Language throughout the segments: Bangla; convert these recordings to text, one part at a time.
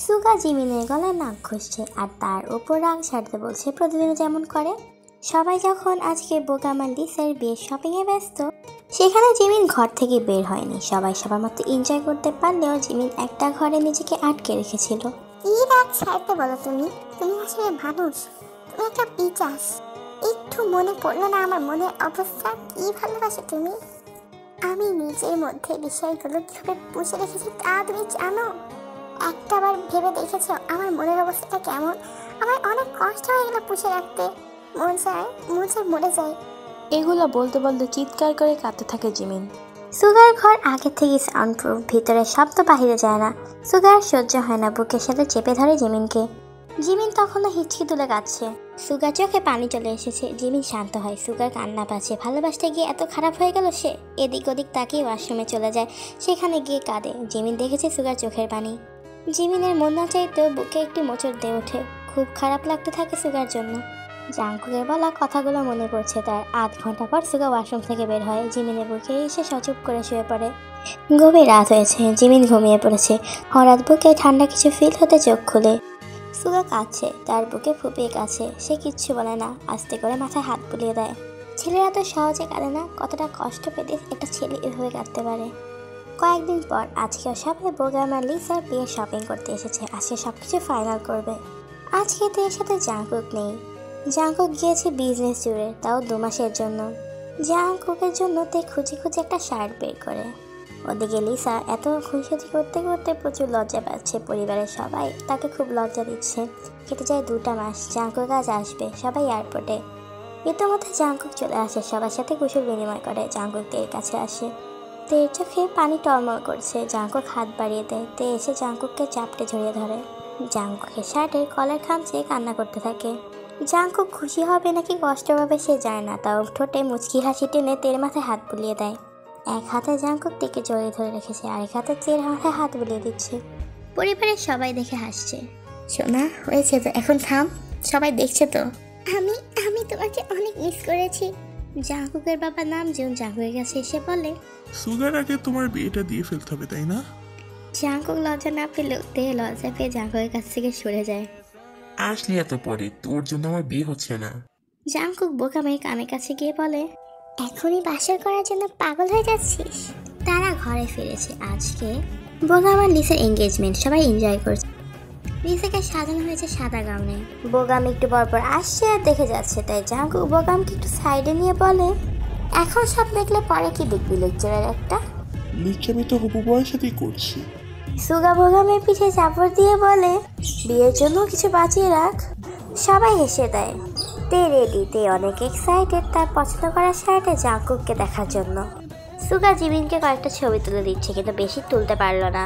সুগা জিমিনের গলায় নাক ঘষছে আর তার উপর রাগ সারতে বলছে প্রতিদিন যেমন করে। সবাই যখন আজকে বোগামা লিসার বিয়ের শপিংয়ে ব্যস্ত, সেখানে জিমিন ঘর থেকে বের হয়নি। সবাই সবার মতো এনজয় করতে পারলেও জিমিন একটা ঘরে নিজেকে আটকে রেখেছিল। কি রাগ ছাড়তে বলো তুমি? তুমি আসলে মানুষ, তুমি একটা পিচাস। একটু মনে পড়লো না আমার মনের অবস্থা? কি ভালোবাসো তুমি। আমি নিজের মধ্যে বিষয়গুলো কিভাবে পুষে রেখেছি তা তুমি জানো? একটাবার ভেবে দেখেছো আমার মনের অবস্থাটা কেমন? আমার অনেক কষ্ট হয়ে গেল পুষে রাখতে। মন চায় মরে যায়। এগুলো বলতে বলতে চিৎকার করে কাঁদতে থাকে জিমিন। সুগার ঘর আগে থেকে সাউন্ডপ্রুফ, ভিতরে শব্দ বাহিরে যায় না। সুগার সহ্য হয় না, বুকের সাথে চেপে ধরে জিমিনকে। জিমিন তখনও হিচকি তুলে কাঁদছে। সুগার চোখে পানি চলে এসেছে। জিমিন শান্ত হয়। সুগার কান্না পাচ্ছে। ভালোবাসতে গিয়ে এত খারাপ হয়ে গেল সে। এদিক ওদিক তাকিয়ে ওয়াশরুমে চলে যায়। সেখানে গিয়ে কাঁদে। জিমিন দেখেছে সুগার চোখের পানি। জিমিনের মন না চাইতেও বুকে একটি মোচড় দিয়ে ওঠে। খুব খারাপ লাগতে থাকে সুগার জন্য। জাংকুকের বলা কথাগুলো মনে পড়ছে তার। আধ ঘন্টা পর সুগা ওয়াশরুম থেকে বের হয়। জিমিনের বুকে এসে সচুপ করে শুয়ে পড়ে। গভীর রাত হয়েছে। জিমিন ঘুমিয়ে পড়েছে। হঠাৎ বুকে ঠান্ডা কিছু ফিল হতে চোখ খুলে। সুগা কাঁদছে, তার বুকে ফুপিয়ে কাছে। সে কিচ্ছু বলে না, আস্তে করে মাথায় হাত বুলিয়ে দেয়। ছেলেরা তো সহজে কাঁদে না, কতটা কষ্ট পেতে একটা ছেলে এভাবে কাঁদতে পারে। কয়েকদিন পর আজকে সবাই বোগামা লিসার বিয়ে শপিং করতে এসেছে। আজকে সবকিছু ফাইনাল করবে। আজকে এর সাথে জাংকুক নেই। জাংকুক গিয়েছে বিজনেস ট্যুরে, তাও 2 মাসের জন্য। জাংকুকের জন্য তে খুঁজে খুঁজে একটা শার্ট বের করে। ওদিকে লিসা এত খুশি করতে করতে প্রচুর লজ্জা পাচ্ছে। পরিবারের সবাই তাকে খুব লজ্জা দিচ্ছে। কেটে যায় 2টা মাস। জাংকুক আজ আসবে, সবাই এয়ারপোর্টে। ইতিমধ্যে জাংকুক চলে আসে, সবার সাথে কুশল বিনিময় করে। জাংকুক তের কাছে আসে। তের চোখে পানি টলমল করছে। জাংকুক হাত বাড়িয়ে দেয়। তে এসে জাংকুককে চাপটে জড়িয়ে ধরে। জাংকুকের শার্টের কলার খামচে কান্না করতে থাকে। জাংকুক খুশি হবে নাকি কষ্ট পাবে সে যায় না, তাও ঠোঁটে মুচকি হাসি টেনে তের মাথায় হাত বুলিয়ে দেয়। এক হাতে জাংকুক তেকে জড়িয়ে ধরে রেখেছে, আরেক হাতে তের মাথায় হাত বুলিয়ে দিচ্ছে। পরিবারের সবাই দেখে হাসছে। সোনা, হয়েছে তো, এখন থাম, সবাই দেখছে তো। আমি আমি তোমাকে অনেক মিস করেছি। জাংকুকের বাবা নামজুন জাংকুকের কাছে এসে বলে, সুগার আগে তোমার বিয়েটা দিয়ে ফেলতে হবে, তাই না? জাংকুক লজ্জা না পেলেও তে লজ্জা পেয়ে জাংকুকের কাছ থেকে সরে যায়। আসলি এত পরে, তোর জন্য আমার বিয়ে হচ্ছে না। জাংকুক বোকা মেয়ে কানের কাছে গিয়ে বলে, এখনই বাসর করার জন্য পাগল হয়ে যাচ্ছিস? তারা ঘরে ফিরেছে। আজকে বোগাম আর লিসার এঙ্গেজমেন্ট, সবাই এনজয় করছে। লিসাকে সাজানো হয়েছে সাদা গাউনে। বোগাম একটু পরপর আসছে আর দেখে যাচ্ছে, তাই জাংকুক বোগামকে একটু সাইডে নিয়ে বলে, এখন সব দেখলে পরে কি দেখবি লেকচারের একটা। লিচ্ছামি তো হবু বয়ের সাথেই করছি। সুগা বোগামের পিঠে চাপড় দিয়ে বলে, বিয়ের জন্য কিছু বাঁচিয়ে রাখ। সবাই হেসে দেয়। তে রেডি। তে অনেক এক্সাইটেড তার পছন্দ করা শার্টে জাংকুককে দেখার জন্য। সুগা জিমিনকে কয়েকটা ছবি তুলে দিচ্ছে, কিন্তু বেশি তুলতে পারলো না।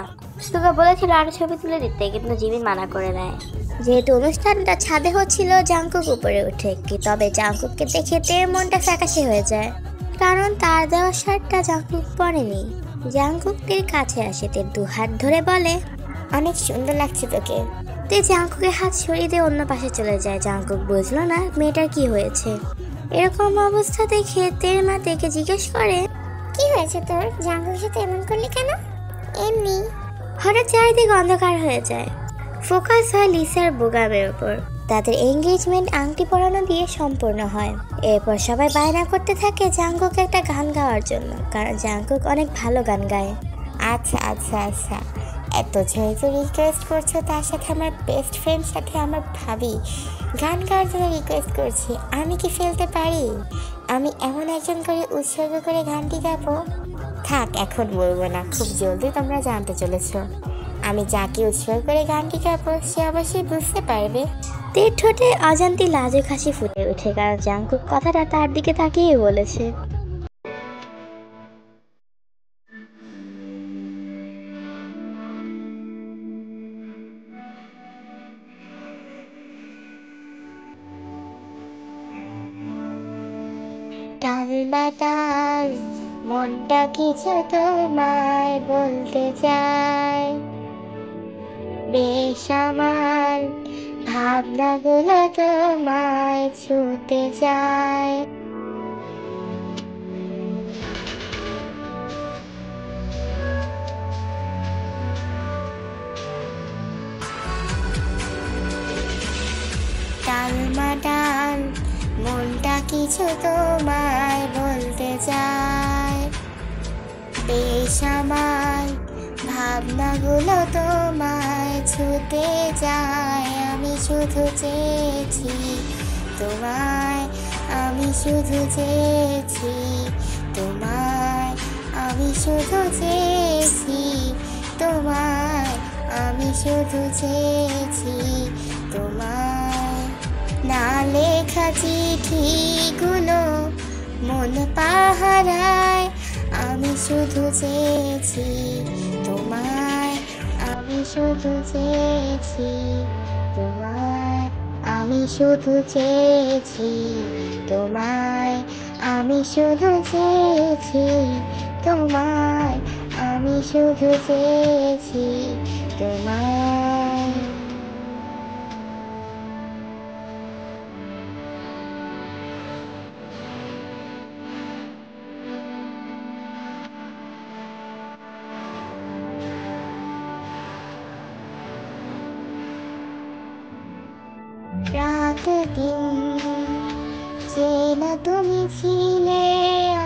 সুগা বলেছিল আরো ছবি তুলে দিতে, কিন্তু জিমিন মানা করে দেয়। যেহেতু অনুষ্ঠানটা ছাদে হচ্ছিল, জাংকুক উপরে উঠে। তবে জাংকুককে দেখে তের মনটা ফ্যাকাশে হয়ে যায়, কারণ তার দেওয়া শার্টটা জাংকুক পরেনি। জাংকুক তের কাছে আসে। তের 2 হাত ধরে বলে, অনেক সুন্দর লাগছে তোকে। তে জাংকুকের হাত সরিয়ে দিয়ে অন্য পাশে চলে যায়। জাংকুক বুঝলো না মেয়েটার কি হয়েছে। এরকম অবস্থা দেখে তের মা তেকে জিজ্ঞেস করে, কি হয়েছে তোর? জাঙ্গুকের সাথে এমন করলি কেন? এমনি। হঠাৎ চারিদিকে অন্ধকার হয়ে যায়। ফোকাস হয় লিসার বোগামের উপর। তাদের এঙ্গেজমেন্ট আংটি পরানো দিয়ে সম্পূর্ণ হয়। এরপর সবাই বায়না করতে থাকে জাংকুকে একটা গান গাওয়ার জন্য, কারণ জাংকুক অনেক ভালো গান গায়। আচ্ছা আচ্ছা আচ্ছা, এত যেহেতু রিকোয়েস্ট করছো, তার সাথে আমার বেস্ট ফ্রেন্ড সাথে আমার ভাবি গান গাওয়ার জন্য রিকোয়েস্ট করছি, আমি কি ফেলতে পারি? আমি এমন একজন করে উৎসর্গ করে গানটি গাবো। থাক, এখন বলবো না, খুব জলদি তোমরা জানতে চলেছ। আমি যাকে উৎসর্গ করে গানটি গাবো সে অবশ্যই বুঝতে পারবে। তের ঠোঁটে অজান্তি লাজুক হাসি ফুটে ওঠে, কারণ জাংকুক কথাটা তার দিকে তাকিয়ে বলেছে। টাল বাতাস মনটা কিছু তোমায় বলতে চায়, বেশ আমার ভাবনাগুলো তোমায় ছুতে চায়। মনটা কিছু তোমায় বলতে চায়, বেশ আমার ভাবনাগুলো তোমায় ছুতে যায়। আমি শুধু চেয়েছি তোমায়, আমি শুধু চেয়েছি তোমায়, আমি শুধু চেয়েছি তোমায়, আমি শুধু চেয়েছি তোমায়। না লেখা চিঠিগুলো মন পাহারায়, আমি শুধু চেয়েছি তোমায়, আমি শুধু চেয়েছি তোমায়, আমি শুধু চেয়েছি তোমায়, আমি শুধু চেয়েছি তোমায়, আমি শুধু চেয়েছি তোমায়। রাত দিন চেনা তুমি ছিলে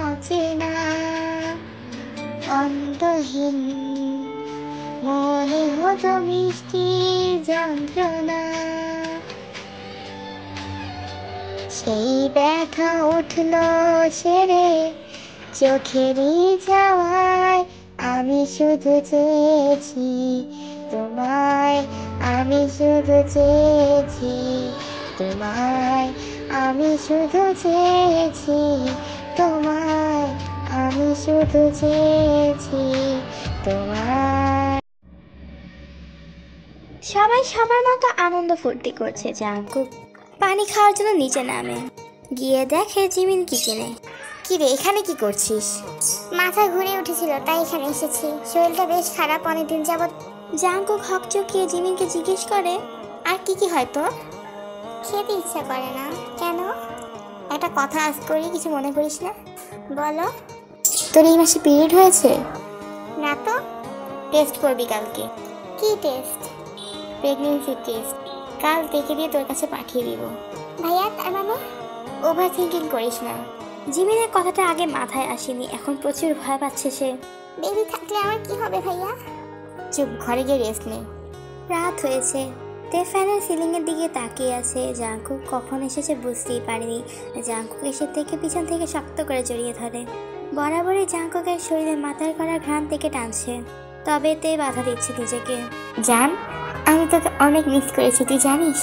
অচেনা, অন্তহীন মনে হতো মিষ্টি যন্ত্রণা। সেই ব্যথা উঠলো সেরে চোখেরই যাওয়ায়, আমি শুধু চেয়েছি তোমায়, আমি শুধু চেয়েছি তোমায়, আমি শুধু চেয়েছি তোমায়, আমি শুধু চেয়েছি তোমায়। সবাই সবার মতো আনন্দ ফুর্তি করছে। জাঙ্কুক পানি খাওয়ার জন্য নিচে নামে, গিয়ে দেখে জিমিন কিচেনে। কি রে, এখানে কি করছিস? মাথা ঘুরে উঠেছিল তাই এখানে এসেছি। শরীরটা বেশ খারাপ অনেকদিন যাবত। জাঙ্কুক হকচকিয়ে জিমিনকে জিজ্ঞেস করে, আর কি কি হয় তোর? খেতে ইচ্ছা করে না। কেন? একটা কথা আজ করি, কিছু মনে করিস না? বলো। তোর এই মাসে পিরিয়ড হয়েছে? না তো। টেস্ট করবি কালকে। কি টেস্ট? Pregnancy test. কাল দেখে দিয়ে তোর কাছে পাঠিয়ে দিব। ভাইয়া, তার মানে? ওভার থিঙ্কিং করিস না। জিমিনের কথাটা আগে মাথায় আসেনি, এখন প্রচুর ভয় পাচ্ছে সে। বেবি থাকলে আমার কি হবে ভাইয়া? চুপ, ঘরে গিয়ে রেস্ট নে। রাত হয়েছে, তে ফ্যানের সিলিংয়ের দিকে তাকিয়ে আছে। জাঙ্কুক কখন এসেছে বুঝতেই পারেনি। জাঙ্কুক এসে থেকে পিছন থেকে শক্ত করে জড়িয়ে ধরে। বরাবরই জাঙ্কুকের শরীরে মাথার করা ঘ্রাণ থেকে টানছে, তবে তে বাধা দিচ্ছে নিজেকে। জান, আমি তোকে অনেক মিস করেছি, তুই জানিস?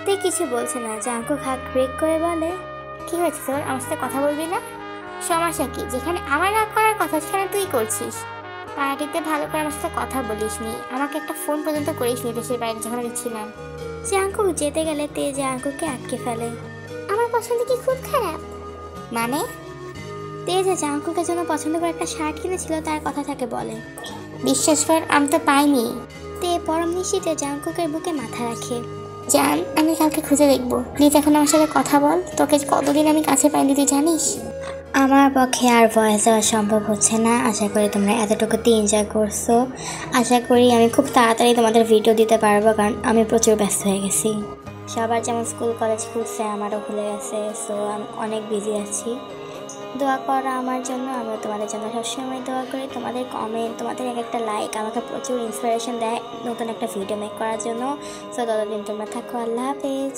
তে কিছু বলছে না। জাঙ্কুক হাত ব্রেক করে বলে, কি হয়েছে তোর? আমার সাথে কথা বলবি না? সমস্যা কি? যেখানে আমার রাগ করার কথা সেখানে তুই করছিস। পার্টিতে ভালো করে আমার সাথে কথা বলিসনি, আমাকে একটা ফোন পর্যন্ত করিসনি দেশের বাইরে যখন আমি ছিলাম। জাঙ্কুক যেতে গেলে তে জাঙ্কুককে আটকে ফেলে। আমার পছন্দ কি খুব খারাপ? মানে? তে যে জাঙ্কুকের জন্য পছন্দ করে একটা শার্ট কিনেছিল তার কথা তাকে বলে। বিশ্বাস কর, আমি তো পাইনি। তে পরম নিশ্চিতে জাঙ্কুকের বুকে মাথা রাখে। জান, আমি কালকে খুঁজে দেখবো। প্লিজ এখন আমার সাথে কথা বল। তোকে কতদিন আমি কাছে পাইনি তুই জানিস? আমার পক্ষে আর ভয়েস দেওয়া সম্ভব হচ্ছে না। আশা করি তোমরা এতটুকুতে এনজয় করছো। আশা করি আমি খুব তাড়াতাড়ি তোমাদের ভিডিও দিতে পারবো, কারণ আমি প্রচুর ব্যস্ত হয়ে গেছি। সবার যেমন স্কুল কলেজ খুলছে, আমারও খুলে গেছে, সো আমি অনেক বিজি আছি। দোয়া করো আমার জন্য, আমিও তোমাদের জন্য সবসময় দোয়া করি। তোমাদের কমেন্ট, তোমাদের এক একটা লাইক আমাকে প্রচুর ইন্সপিরেশন দেয় নতুন একটা ভিডিও মেক করার জন্য। সো ততদিন তোমরা থাকো। আল্লাহ হাফেজ।